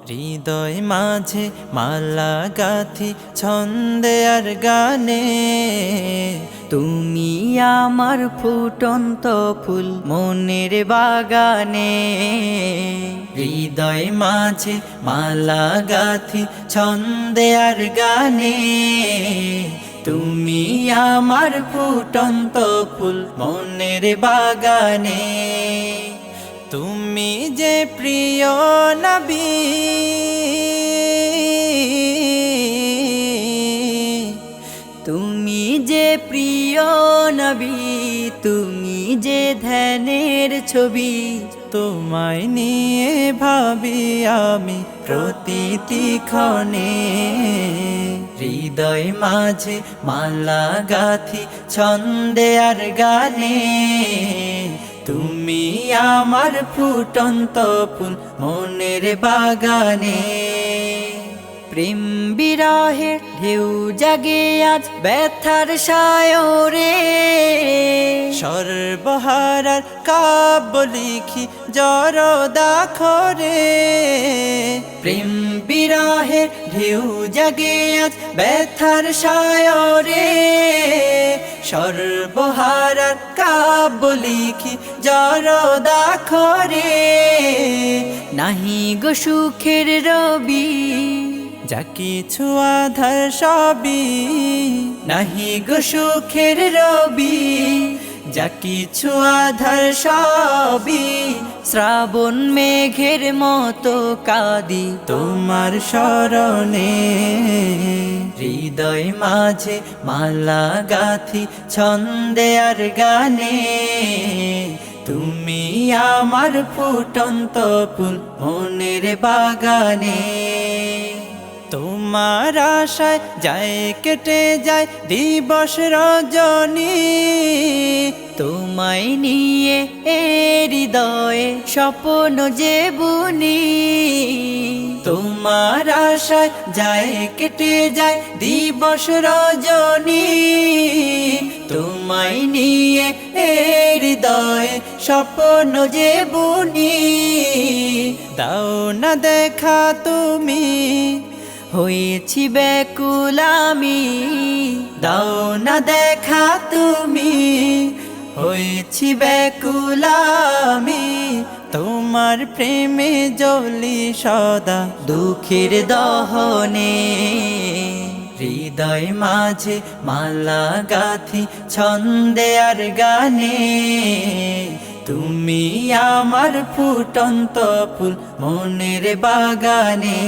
হৃদয় মাঝে মালা গাথি ছন্দে আর গানে, তুমি আমার ফুটন্ত ফুল মনের বাগানে। হৃদয় মাঝে মালা গাথি ছন্দে আর গানে, তুমি আমার ফুটন্ত ফুল মনের বাগানে। তুমি যে প্রিয় নবী, তুমি যে প্রিয় নবী, তুমি যে ধ্যানের ছবি। তোমায় নিয়ে ভাবি আমি প্রতিটি ক্ষণে। হৃদয় মাঝে মালা গাথি ছন্দে আর গানে, তুমি আমার ফুটন্ত ফুল মনের বাগানে। প্রেম বিরহের ঢেউ জাগে আজ ব্যথার সায়রে, সর্বহারার কাব্য লিখি জরদাখরে। প্রেম বিরহের ঢেউ জাগে আজ ব্যথার সায়রে, সর্বহারার কাব্য লিখি জরদাখরে। নাহি গো সুখের রবি, যা কিছু আধার সবই, নাহি গো সুখের রবি, যা কিছু আধার সবই। শ্রাবণ মেঘের মতো কাঁদি তোমার শরণে। হৃদয় মাঝে মালা গাথি ছন্দে আর গানে, তুমি আমার ফুটন্ত ফুল মনের বাগানে। তোমার আশায় যায় কেটে যায় দিবস রজনী, তোমায় নিয়ে এ হৃদয়ে স্বপ্ন যে বুনি। তোমার আশায় যায় কেটে যায় দিবস রজনী, তোমায় নিয়ে এ হৃদয়ে স্বপ্ন যে বুনি। দাও না দেখা তুমি, হয়েছি ব্যাকুল আমি। দাও না দেখা তুমি, হয়েছি ব্যাকুল আমি। তোমার প্রেমে জ্বলি সদা দুঃখের দহনে। হৃদয় মাঝে মালা গাথি ছন্দে আর গানে, তুমি আমার ফুটন্ত ফুল মনের বাগানে।